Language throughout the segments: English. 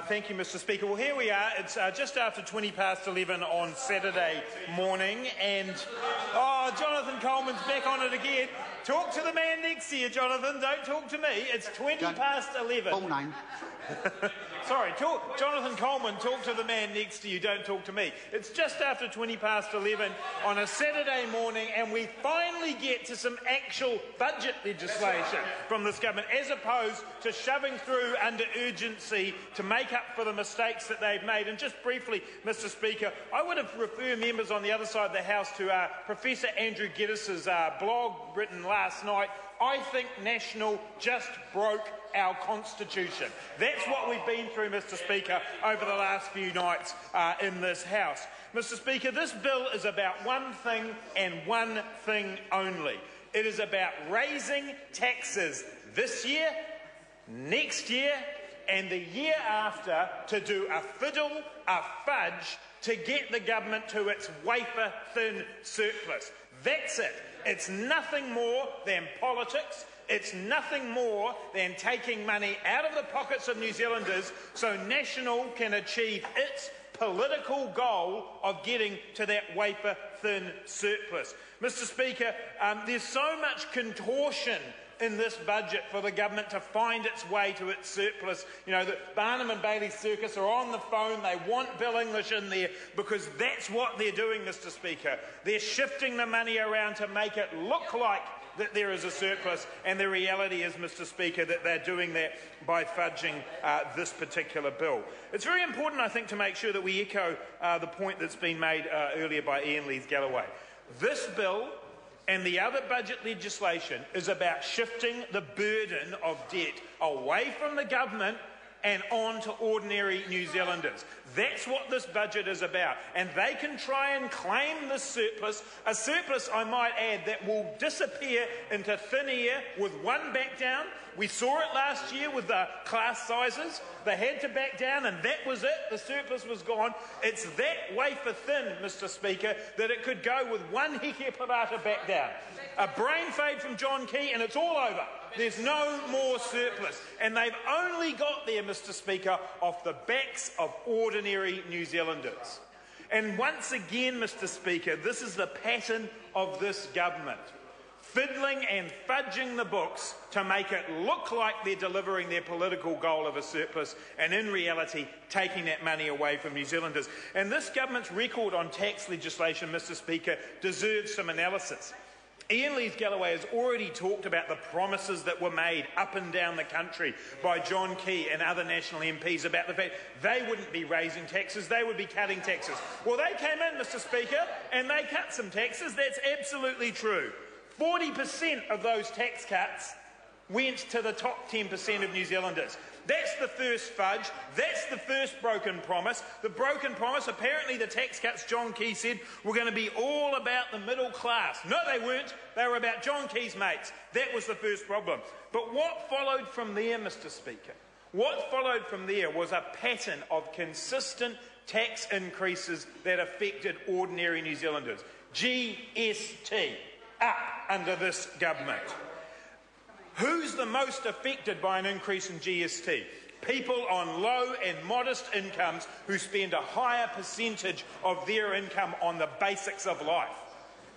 Thank you, Mr. Speaker. Well, here we are. It's just after 11:20 on Saturday morning, and Jonathan Coleman's back on it again. Talk to the man next to you, Jonathan. Don't talk to me. It's 11:20. Full name. Sorry, Jonathan Coleman, talk to the man next to you, don't talk to me. It's just after 11:20 on a Saturday morning, and we finally get to some actual budget legislation from this government, as opposed to shoving through under urgency to make up for the mistakes that they've made. And just briefly, Mr. Speaker, I would have referred members on the other side of the House to Professor Andrew Geddes' blog written last night. I think National just broke our Constitution. That's what we've been through, Mr. Speaker, over the last few nights in this House. Mr. Speaker, this bill is about one thing and one thing only. It is about raising taxes this year, next year, and the year after to do a fiddle, a fudge, to get the government to its wafer-thin surplus. That's it. It's nothing more than politics. It's nothing more than taking money out of the pockets of New Zealanders so National can achieve its political goal of getting to that wafer-thin surplus. Mr. Speaker, there's so much contortion in this budget for the government to find its way to its surplus. You know, the Barnum and Bailey circus are on the phone. They want Bill English in there because that's what they're doing, Mr. Speaker. They're shifting the money around to make it look like that there is a surplus, and the reality is, Mr. Speaker, that they're doing that by fudging this particular bill. It's very important, I think, to make sure that we echo the point that's been made earlier by Ian Lees-Galloway. This bill and the other budget legislation is about shifting the burden of debt away from the government and on to ordinary New Zealanders. That's what this budget is about. And they can try and claim this surplus, a surplus, I might add, that will disappear into thin air with one back down. We saw it last year with the class sizes. They had to back down, and that was it. The surplus was gone. It's that wafer thin, Mr. Speaker, that it could go with one heke parata back down. A brain fade from John Key, and it's all over. There's no more surplus. And they've only got there, Mr. Speaker, off the backs of ordinary New Zealanders. And once again, Mr. Speaker, this is the pattern of this government. Fiddling and fudging the books to make it look like they're delivering their political goal of a surplus, and in reality taking that money away from New Zealanders. And this government's record on tax legislation, Mr. Speaker, deserves some analysis. Ian Lees-Galloway has already talked about the promises that were made up and down the country by John Key and other National MPs about the fact they wouldn't be raising taxes, they would be cutting taxes. Well, they came in, Mr. Speaker, and they cut some taxes. That's absolutely true. 40% of those tax cuts went to the top 10% of New Zealanders. That's the first fudge. That's the first broken promise. The broken promise, apparently the tax cuts, John Key said, were going to be all about the middle class. No, they weren't. They were about John Key's mates. That was the first problem. But what followed from there, Mr. Speaker? What followed from there was a pattern of consistent tax increases that affected ordinary New Zealanders. GST, up under this government. Who's the most affected by an increase in GST? People on low and modest incomes who spend a higher percentage of their income on the basics of life.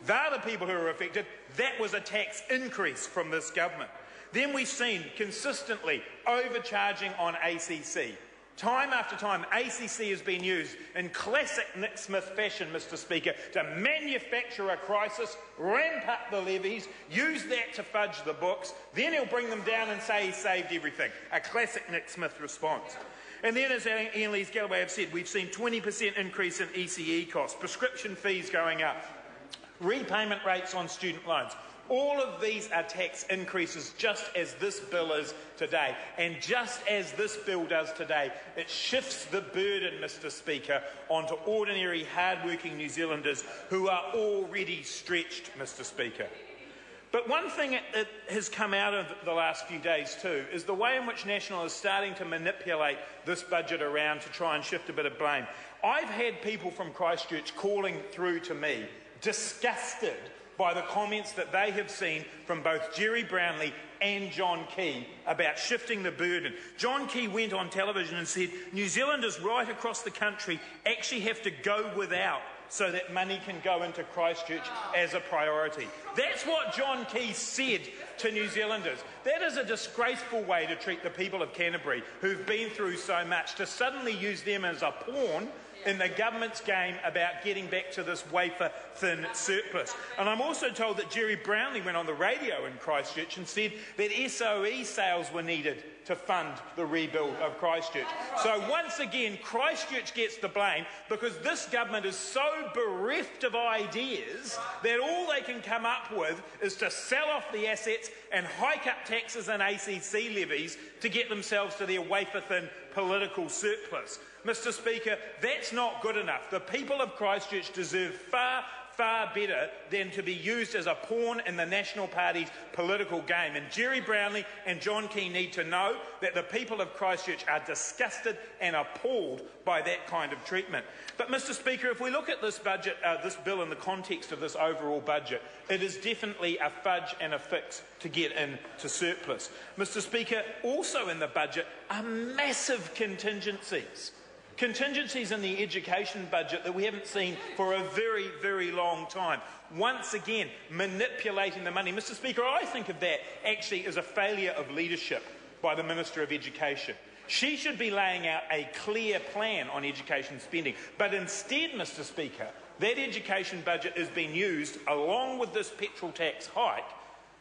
They're the people who are affected. That was a tax increase from this government. Then we've seen consistently overcharging on ACC. Time after time, ACC has been used in classic Nick Smith fashion, Mr. Speaker, to manufacture a crisis, ramp up the levies, use that to fudge the books, then he'll bring them down and say he saved everything. A classic Nick Smith response. And then, as Ian Lees-Galloway have said, we've seen 20% increase in ECE costs, prescription fees going up, repayment rates on student loans. All of these are tax increases, just as this bill is today. And just as this bill does today, it shifts the burden, Mr. Speaker, onto ordinary, hard-working New Zealanders who are already stretched, Mr. Speaker. But one thing that has come out of the last few days too is the way in which National is starting to manipulate this budget around to try and shift a bit of blame. I've had people from Christchurch calling through to me, disgusted by the comments that they have seen from both Jerry Brownlee and John Key about shifting the burden. John Key went on television and said New Zealanders right across the country actually have to go without so that money can go into Christchurch as a priority. That's what John Key said to New Zealanders. That is a disgraceful way to treat the people of Canterbury who've been through so much, to suddenly use them as a pawn in the government's game about getting back to this wafer-thin surplus. And I'm also told that Jerry Brownlee went on the radio in Christchurch and said that SOE sales were needed to fund the rebuild of Christchurch. So once again, Christchurch gets the blame because this government is so bereft of ideas that all they can come up with is to sell off the assets and hike up taxes and ACC levies to get themselves to their wafer-thin political surplus. Mr. Speaker, that's not good enough. The people of Christchurch deserve far better than to be used as a pawn in the National Party's political game. And Jerry Brownlee and John Key need to know that the people of Christchurch are disgusted and appalled by that kind of treatment. But, Mr. Speaker, if we look at this budget, this bill in the context of this overall budget, it is definitely a fudge and a fix to get into surplus. Mr. Speaker, also in the budget are massive contingencies. Contingencies in the education budget that we haven't seen for a very, very long time. Once again, manipulating the money. Mr. Speaker, I think of that actually as a failure of leadership by the Minister of Education. She should be laying out a clear plan on education spending. But instead, Mr. Speaker, that education budget is being used, along with this petrol tax hike,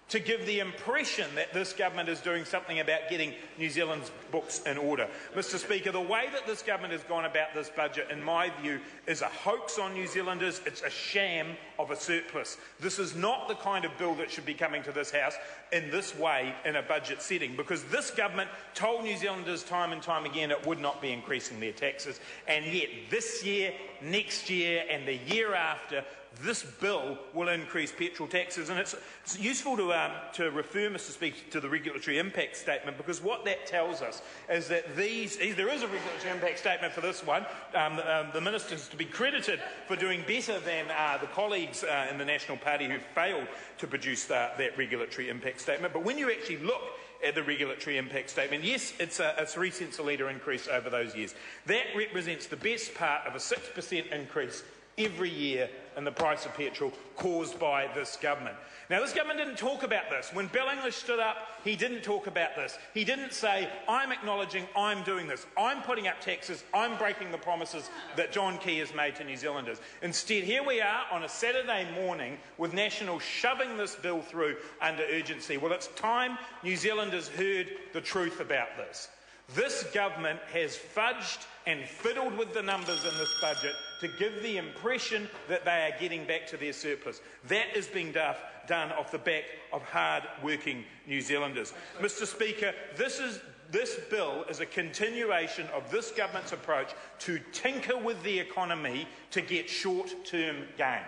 to give the impression that this government is doing something about getting New Zealand's books in order. Mr. Speaker, the way that this government has gone about this budget, in my view, is a hoax on New Zealanders. It's a sham of a surplus. This is not the kind of bill that should be coming to this House in this way in a budget setting, because this government told New Zealanders time and time again it would not be increasing their taxes, and yet this year, next year and the year after, this bill will increase petrol taxes. And it's useful to refer, Mr. Speaker, to the regulatory impact statement, because what that tells us is that there is a regulatory impact statement for this one. The Minister is to be credited for doing better than the colleagues in the National Party who failed to produce that regulatory impact statement. But when you actually look at the regulatory impact statement, yes, it's a 3 cents a litre increase over those years. That represents the best part of a 6% increase every year in the price of petrol caused by this government. Now, this government didn't talk about this. When Bill English stood up, he didn't talk about this. He didn't say, I'm acknowledging I'm doing this. I'm putting up taxes. I'm breaking the promises that John Key has made to New Zealanders. Instead, here we are on a Saturday morning with National shoving this bill through under urgency. Well, it's time New Zealanders heard the truth about this. This government has fudged and fiddled with the numbers in this budget to give the impression that they are getting back to their surplus. That is being done off the back of hard-working New Zealanders. Mr. Speaker, this bill is a continuation of this government's approach to tinker with the economy to get short-term gain.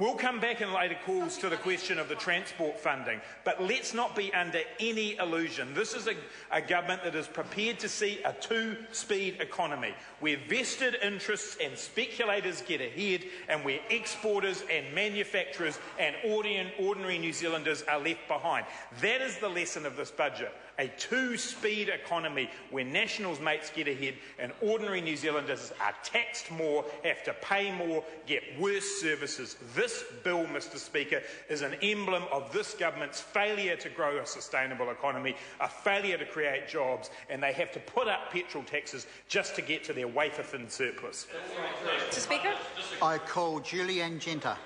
We'll come back in later calls to the question of the transport funding, but let's not be under any illusion. This is a government that is prepared to see a two-speed economy, where vested interests and speculators get ahead and where exporters and manufacturers and ordinary New Zealanders are left behind. That is the lesson of this budget. A two-speed economy where Nationals' mates get ahead and ordinary New Zealanders are taxed more, have to pay more, get worse services. This bill, Mr. Speaker, is an emblem of this government's failure to grow a sustainable economy, a failure to create jobs, and they have to put up petrol taxes just to get to their wafer-thin surplus. Mr. Speaker? I call Julianne Genter.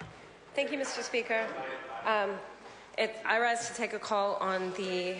Thank you, Mr. Speaker. I rise to take a call on the